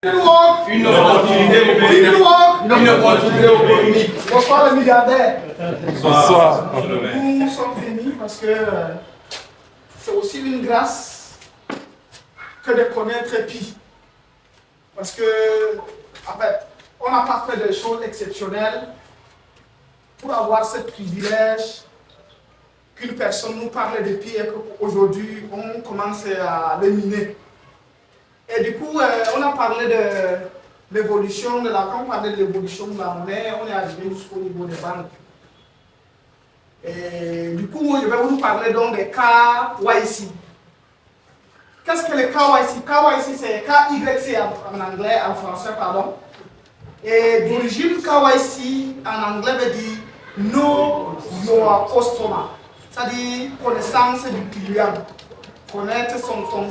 Une opportunité économique. Bonsoir les milliardaires. Bonsoir. Nous sommes venus parce que c'est aussi une grâce que de connaître Pi. Parce que, en fait, on n'a pas fait de choses exceptionnelles pour avoir ce privilège qu'une personne nous parle de Pi et qu'aujourd'hui on commence à le miner. Et du coup, on a parlé de l'évolution de la, quand on parlait de l'évolution de la monnaie, on est arrivé jusqu'au niveau des banques. Et du coup, je vais vous parler donc des KYC. Qu'est-ce que les KYC? KYC, c'est KYC en anglais, en français, pardon. Et d'origine, KYC en anglais veut dire Know Your Customer. C'est-à-dire connaissance du client. Connaître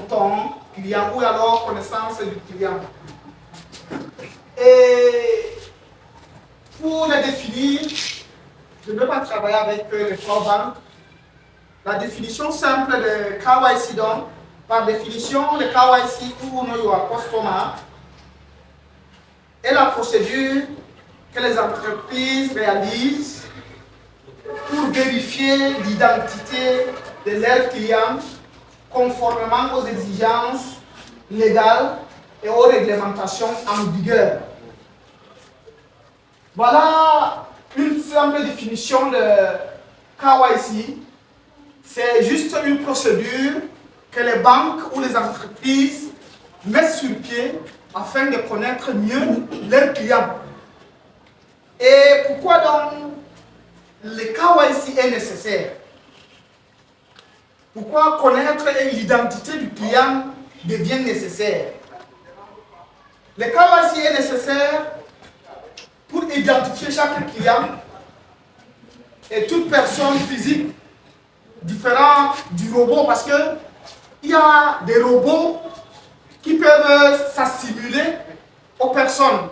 ton client ou alors connaissance du client. Et pour le définir, je ne vais pas travailler avec les trois banques. La définition simple de KYC, donc, par définition, le KYC ou Know Your Customer est la procédure que les entreprises réalisent pour vérifier l'identité de leurs clients conformément aux exigences légales et aux réglementations en vigueur. Voilà une simple définition de KYC. C'est juste une procédure que les banques ou les entreprises mettent sur pied afin de connaître mieux leurs clients. Et pourquoi donc le KYC est nécessaire? Pourquoi connaître l'identité du client devient nécessaire? Le KYC est nécessaire pour identifier chaque client et toute personne physique différente du robot, parce que il y a des robots qui peuvent s'assimiler aux personnes.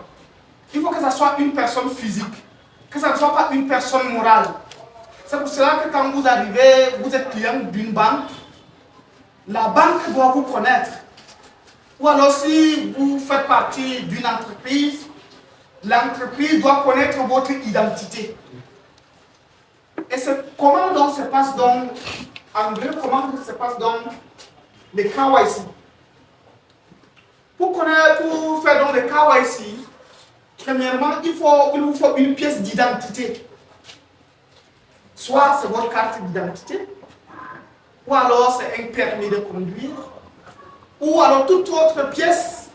Il faut que ce soit une personne physique, que ce ne soit pas une personne morale. C'est pour cela que quand vous arrivez, vous êtes client d'une banque, la banque doit vous connaître. Ou alors si vous faites partie d'une entreprise, l'entreprise doit connaître votre identité. Et c'est comment donc se passe donc, en vrai, comment se passe donc les KYC? Pour faire donc les KYC, premièrement, il vous faut une pièce d'identité. Soit c'est votre carte d'identité, ou alors c'est un permis de conduire, ou alors toute autre pièce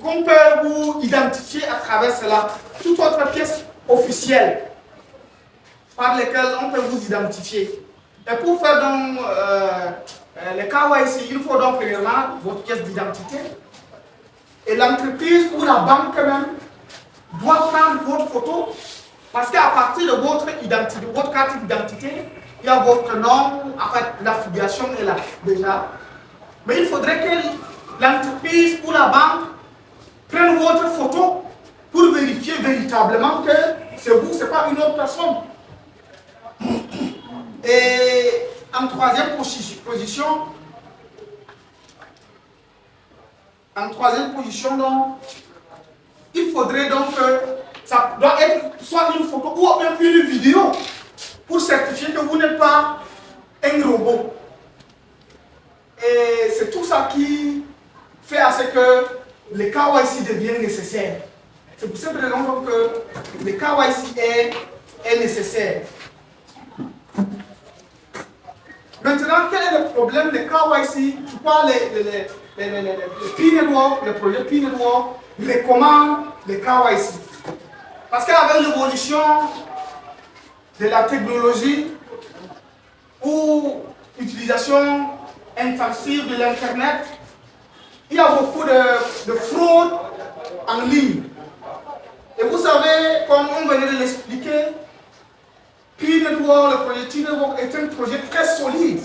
qu'on peut vous identifier à travers cela, toute autre pièce officielle par lesquelles on peut vous identifier. Et pour faire donc les KYC, il faut donc premièrement votre pièce d'identité. Et l'entreprise ou la banque même doit prendre votre photo, parce qu'à partir de votre identité, votre carte d'identité, il y a votre nom, en fait l'affiliation est là déjà. Mais il faudrait que l'entreprise ou la banque prenne votre photo pour vérifier véritablement que c'est vous, ce n'est pas une autre personne. Et en troisième position, donc, il faudrait donc que ça doit être soit une photo ou même une vidéo pour certifier que vous n'êtes pas un robot. Et c'est tout ça qui fait à ce que le KYC devient nécessaire. C'est pour cette raison donc que le KYC est nécessaire. Maintenant, quel est le problème de KYC? Pourquoi les Pi Network, le projet Pi Network recommande le KYC? Parce qu'avec l'évolution de la technologie ou l'utilisation intensive de l'Internet, il y a beaucoup de fraude en ligne. Et vous savez, comme on venait de l'expliquer, Pi Network, le projet Pi Network est un projet très solide.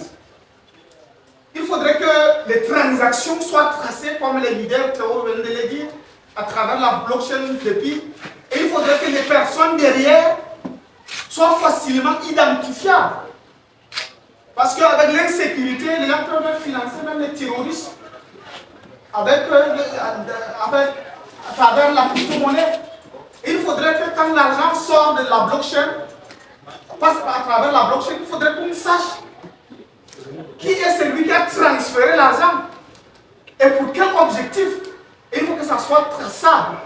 Il faudrait que les transactions soient tracées, comme les leaders Théo viennent de le dire, à travers la blockchain de Pi. Et il faudrait que les personnes derrière soient facilement identifiables. Parce qu'avec l'insécurité, les gens peuvent financer même les terroristes. à travers la crypto-monnaie. Il faudrait que quand l'argent sort de la blockchain, passe à travers la blockchain, il faudrait qu'on sache qui est celui qui a transféré l'argent et pour quel objectif. Il faut que ça soit traçable.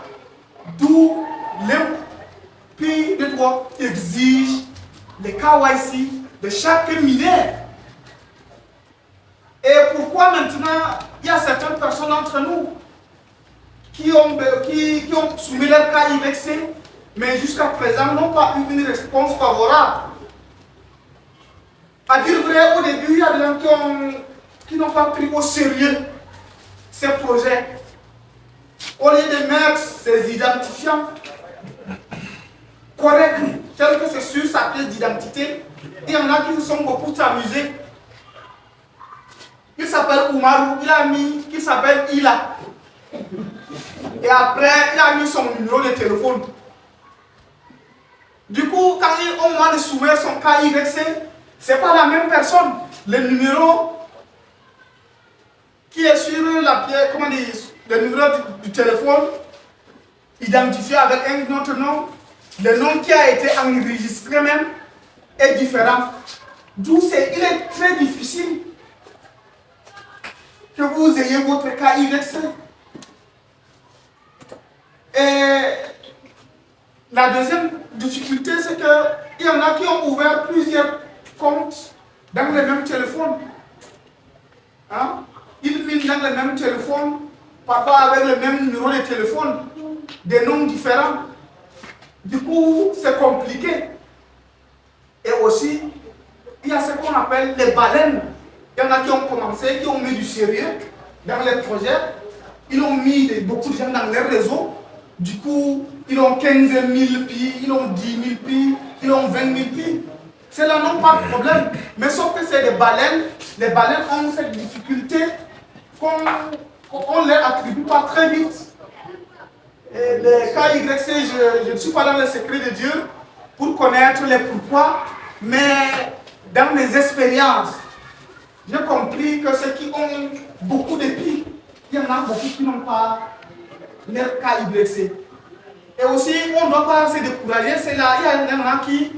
D'où l'IMP Network exige les KYC de chaque mineur. Et pourquoi maintenant il y a certaines personnes d'entre nous qui ont soumis leur KYC, mais jusqu'à présent n'ont pas eu une réponse favorable. À dire vrai, au début, il y a des gens qui n'ont pas pris au sérieux ces projets. Au lieu de mettre ces identifiants corrects, tels que c'est sur sa pièce d'identité, il y en a qui se sont beaucoup amusés. Il s'appelle Oumarou, il a mis qui s'appelle Ila. Et après, il a mis son numéro de téléphone. Du coup, quand on va soumettre son KYC, ce n'est pas la même personne. Le numéro qui est sur la pièce, comment dire, le numéro du téléphone, identifié avec un autre nom, le nom qui a été enregistré même est différent. D'où il est très difficile que vous ayez votre KYC. Et la deuxième difficulté, c'est qu'il y en a qui ont ouvert plusieurs comptes dans le même téléphone. Hein? Ils vivent dans le même téléphone, parfois avec le même numéro de téléphone, des noms différents. Du coup, c'est compliqué. Et aussi, il y a ce qu'on appelle les baleines. Il y en a qui ont commencé, qui ont mis du sérieux dans les projets. Ils ont mis beaucoup de gens dans les réseaux. Du coup, ils ont 15 000 pi, ils ont 10 000 pi, ils ont 20 000 pi. Cela n'a pas de problème. Mais sauf que c'est des baleines. Les baleines ont cette difficulté qu'on ne les attribue pas très vite. Et les KYC, je ne suis pas dans le secret de Dieu pour connaître les pourquoi. Mais dans mes expériences, j'ai compris que ceux qui ont beaucoup de pi, il y en a beaucoup qui n'ont pas leur KYC. Et aussi, on ne doit pas se décourager. C'est là, il y en a qui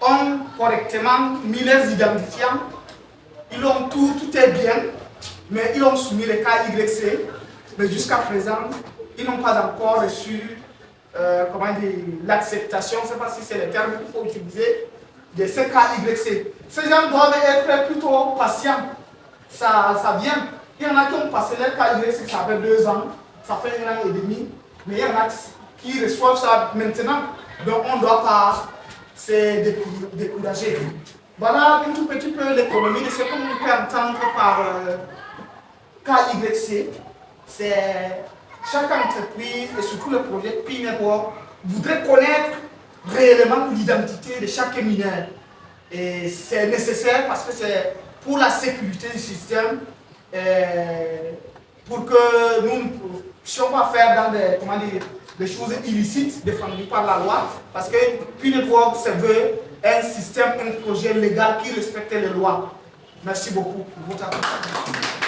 ont correctement mis les identifiants. Ils ont tout est bien, mais ils ont soumis les KYC. Mais jusqu'à présent, ils n'ont pas encore reçu l'acceptation, je ne sais pas si c'est le terme qu'il faut utiliser, de ces KYC. Ces gens doivent être plutôt patients. Ça vient. Il y en a qui ont passé leur KYC, ça fait 2 ans, ça fait 1 an et demi, mais il y en a qui reçoivent ça maintenant. Donc on ne doit pas se décourager. Voilà un tout petit peu l'économie de ce qu'on peut entendre par KYC. C'est chaque entreprise et surtout le projet Pi Network voudrait connaître réellement l'identité de chaque mineur. Et c'est nécessaire parce que c'est pour la sécurité du système, pour que nous ne puissions pas faire dans des choses illicites défendues par la loi, parce que Pi Network se veut un système, un projet légal qui respecte les lois. Merci beaucoup pour votre attention.